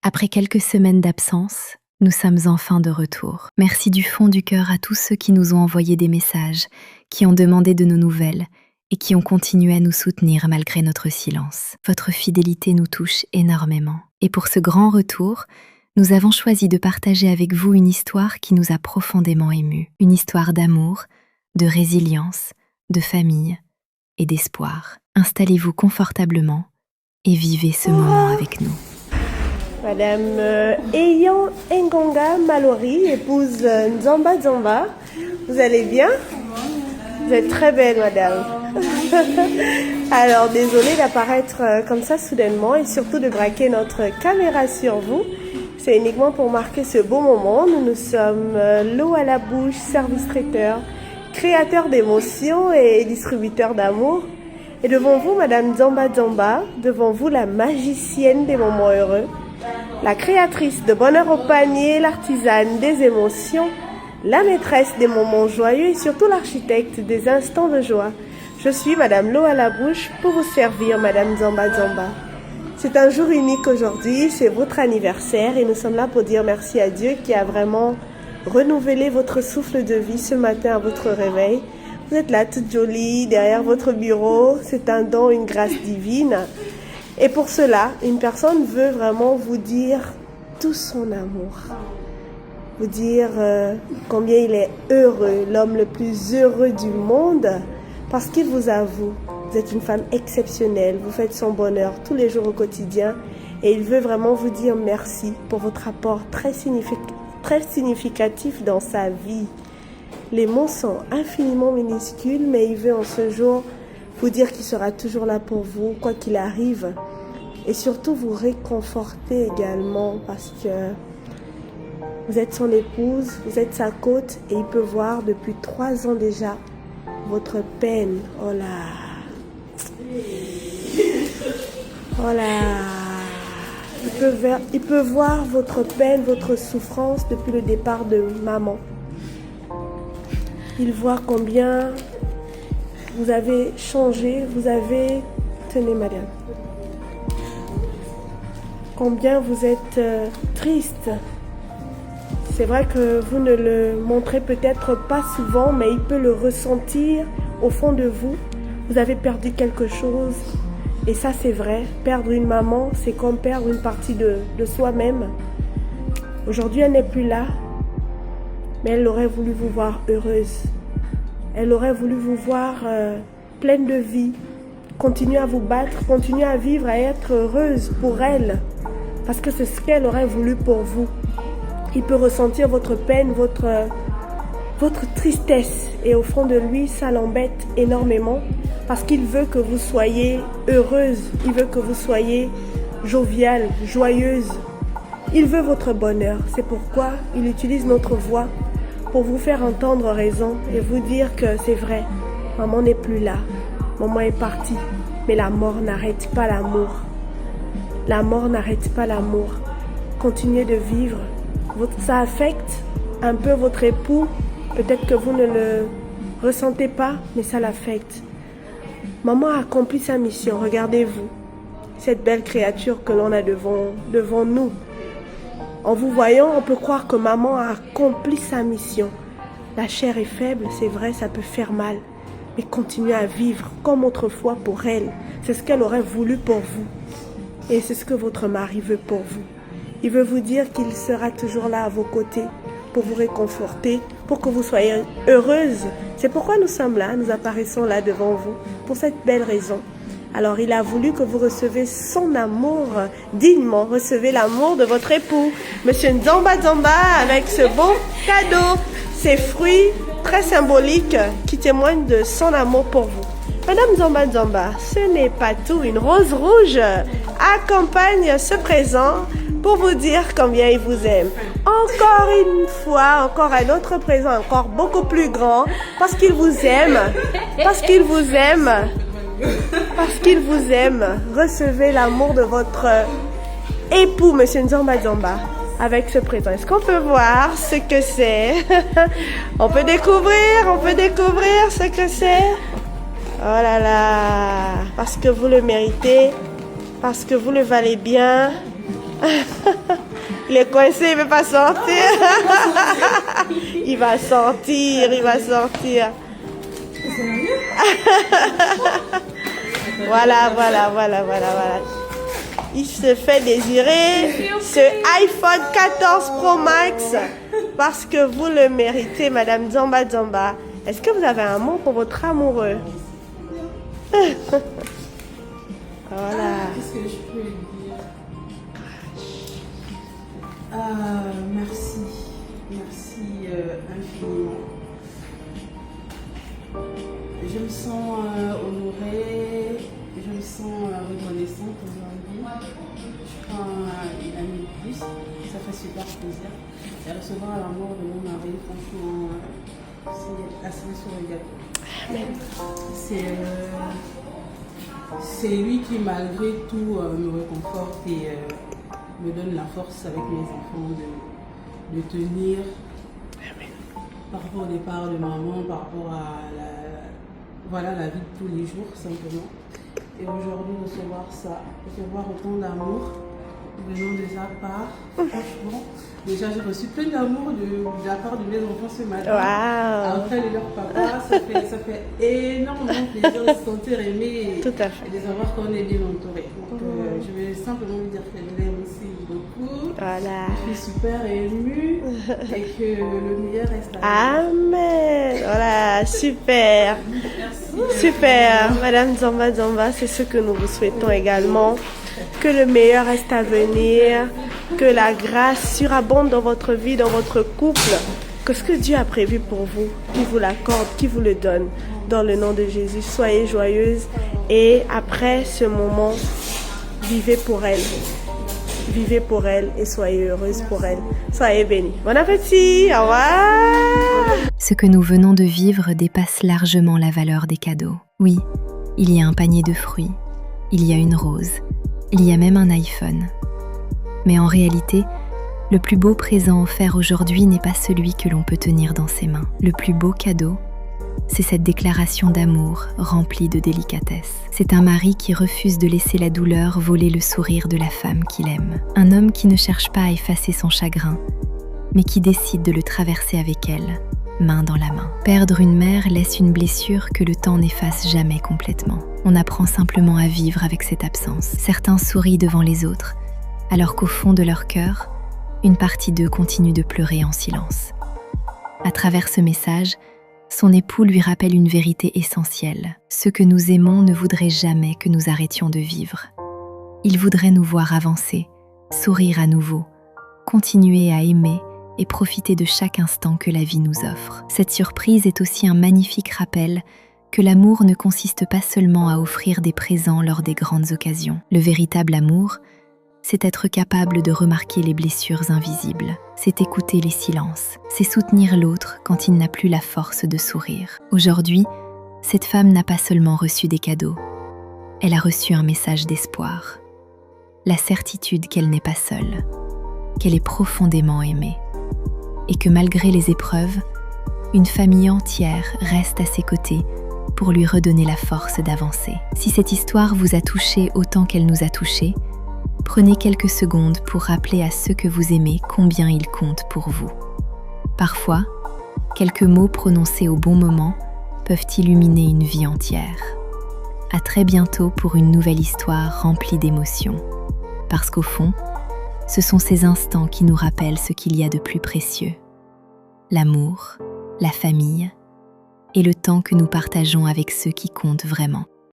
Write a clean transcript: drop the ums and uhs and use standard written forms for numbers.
Après quelques semaines d'absence, nous sommes enfin de retour. Merci du fond du cœur à tous ceux qui nous ont envoyé des messages, qui ont demandé de nos nouvelles et qui ont continué à nous soutenir malgré notre silence. Votre fidélité nous touche énormément. Et pour ce grand retour, nous avons choisi de partager avec vous une histoire qui nous a profondément émus. Une histoire d'amour, de résilience, de famille et d'espoir. Installez-vous confortablement et vivez ce moment avec nous. Madame Eyan Ngonga Mallory, épouse Nzamba Nzamba, vous allez bien? Vous êtes très belle, madame. Alors, désolée d'apparaître comme ça soudainement et surtout de braquer notre caméra sur vous. C'est uniquement pour marquer ce beau moment. Nous sommes l'eau à la bouche, service traiteur, créateur d'émotions et distributeur d'amour. Et devant vous, madame Nzamba Nzamba, devant vous, la magicienne des moments heureux, la créatrice de bonheur au panier, l'artisane des émotions, la maîtresse des moments joyeux et surtout l'architecte des instants de joie. Je suis Madame l'eau à la bouche pour vous servir, Madame Nzamba Nzamba. C'est un jour unique aujourd'hui, c'est votre anniversaire et nous sommes là pour dire merci à Dieu qui a vraiment renouvelé votre souffle de vie ce matin à votre réveil. Vous êtes là toute jolie derrière votre bureau, c'est un don, une grâce divine. Et pour cela, une personne veut vraiment vous dire tout son amour. Vous dire combien il est heureux, l'homme le plus heureux du monde, parce qu'il vous avoue, vous êtes une femme exceptionnelle, vous faites son bonheur tous les jours au quotidien, et il veut vraiment vous dire merci pour votre apport très significatif dans sa vie. Les mots sont infiniment minuscules, mais il veut en ce jour vous dire qu'il sera toujours là pour vous, quoi qu'il arrive. Et surtout vous réconforter également parce que vous êtes son épouse, vous êtes sa côte et il peut voir depuis 3 ans déjà votre peine. Oh là! Oh là! Il peut voir votre peine, votre souffrance depuis le départ de maman. Il voit combien vous avez changé, vous avez... Tenez, madame. Combien vous êtes triste. C'est vrai que vous ne le montrez peut-être pas souvent, mais il peut le ressentir au fond de vous. Vous avez perdu quelque chose. Et ça, c'est vrai. Perdre une maman, c'est comme perdre une partie de soi-même. Aujourd'hui, elle n'est plus là. Mais elle aurait voulu vous voir heureuse. Elle aurait voulu vous voir pleine de vie. Continuer à vous battre, continuer à vivre, à être heureuse pour elle. Parce que c'est ce qu'elle aurait voulu pour vous. Il peut ressentir votre peine, votre tristesse. Et au fond de lui, ça l'embête énormément. Parce qu'il veut que vous soyez heureuse. Il veut que vous soyez joviale, joyeuse. Il veut votre bonheur. C'est pourquoi il utilise notre voix pour vous faire entendre raison et vous dire que c'est vrai. Maman n'est plus là. Maman est partie. Mais la mort n'arrête pas l'amour. La mort n'arrête pas l'amour. Continuez de vivre. Ça affecte un peu votre époux. Peut-être que vous ne le ressentez pas, mais ça l'affecte. Maman a accompli sa mission. Regardez-vous. Cette belle créature que l'on a devant nous. En vous voyant, on peut croire que maman a accompli sa mission. La chair est faible, c'est vrai, ça peut faire mal. Mais continuez à vivre comme autrefois pour elle. C'est ce qu'elle aurait voulu pour vous. Et c'est ce que votre mari veut pour vous. Il veut vous dire qu'il sera toujours là à vos côtés pour vous réconforter, pour que vous soyez heureuse. C'est pourquoi nous sommes là, nous apparaissons là devant vous, pour cette belle raison. Alors il a voulu que vous recevez son amour dignement. Recevez l'amour de votre époux, Monsieur Nzamba Nzamba, avec ce beau cadeau, ces fruits très symboliques qui témoignent de son amour pour vous. Madame Nzamba Nzamba, ce n'est pas tout. Une rose rouge accompagne ce présent pour vous dire combien il vous aime. Encore une fois, encore un autre présent, encore beaucoup plus grand, parce qu'il vous aime, parce qu'il vous aime. Parce qu'il vous aime, recevez l'amour de votre époux, Monsieur Nzamba Nzamba, avec ce présent. Est-ce qu'on peut voir ce que c'est? On peut découvrir ce que c'est. Oh là là, parce que vous le méritez, parce que vous le valez bien, Il est coincé, il ne veut pas sortir. Il va sortir, il va sortir. Voilà. Il se fait désirer ce iPhone 14 Pro Max parce que vous le méritez, Madame Zamba Zamba. Est-ce que vous avez un mot pour votre amoureux? Voilà. Qu'est-ce que je peux lui dire? Merci. Merci infiniment. Je me sens honorée, je me sens reconnaissante aujourd'hui. Je prends une année de plus, ça fait super plaisir. Et recevoir la mort de mon mari, franchement, c'est assez sur le gâteau. C'est lui qui, malgré tout, me réconforte et me donne la force avec mes enfants de tenir. Par rapport au départ de maman, par rapport à la vie de tous les jours, simplement. Et aujourd'hui, recevoir autant d'amour venant de sa part, franchement. Déjà, j'ai reçu plein d'amour de la part de mes enfants ce matin. Wow. Après de leur papa, ça fait énormément plaisir de se sentir aimé Tout à fait. et de savoir qu'on est bien entouré. Donc, je vais simplement lui dire que je l'aime aussi beaucoup. Voilà. Je suis super émue et que le meilleur reste à Amen. Voilà, super. Super. Madame Zamba Zamba, c'est ce que nous vous souhaitons également. Que le meilleur reste à venir. Que la grâce surabonde dans votre vie, dans votre couple. Que ce que Dieu a prévu pour vous, qu'il vous l'accorde, qu'il vous le donne. Dans le nom de Jésus, soyez joyeuses. Et après ce moment, vivez pour elle. Vivez pour elle et soyez heureuse pour elle. Soyez bénis. Bon appétit. Au revoir. Ce que nous venons de vivre dépasse largement la valeur des cadeaux. Oui, il y a un panier de fruits, il y a une rose, il y a même un iPhone. Mais en réalité, le plus beau présent offert aujourd'hui n'est pas celui que l'on peut tenir dans ses mains. Le plus beau cadeau, c'est cette déclaration d'amour remplie de délicatesse. C'est un mari qui refuse de laisser la douleur voler le sourire de la femme qu'il aime. Un homme qui ne cherche pas à effacer son chagrin, mais qui décide de le traverser avec elle, main dans la main. Perdre une mère laisse une blessure que le temps n'efface jamais complètement. On apprend simplement à vivre avec cette absence. Certains sourient devant les autres, alors qu'au fond de leur cœur, une partie d'eux continue de pleurer en silence. À travers ce message, son époux lui rappelle une vérité essentielle. Ceux que nous aimons ne voudraient jamais que nous arrêtions de vivre. Ils voudraient nous voir avancer, sourire à nouveau, continuer à aimer et profiter de chaque instant que la vie nous offre. Cette surprise est aussi un magnifique rappel que l'amour ne consiste pas seulement à offrir des présents lors des grandes occasions. Le véritable amour, c'est être capable de remarquer les blessures invisibles, c'est écouter les silences, c'est soutenir l'autre quand il n'a plus la force de sourire. Aujourd'hui, cette femme n'a pas seulement reçu des cadeaux, elle a reçu un message d'espoir, la certitude qu'elle n'est pas seule, qu'elle est profondément aimée, et que malgré les épreuves, une famille entière reste à ses côtés pour lui redonner la force d'avancer. Si cette histoire vous a touché autant qu'elle nous a touchés, prenez quelques secondes pour rappeler à ceux que vous aimez combien ils comptent pour vous. Parfois, quelques mots prononcés au bon moment peuvent illuminer une vie entière. À très bientôt pour une nouvelle histoire remplie d'émotions. Parce qu'au fond, ce sont ces instants qui nous rappellent ce qu'il y a de plus précieux. L'amour, la famille et le temps que nous partageons avec ceux qui comptent vraiment.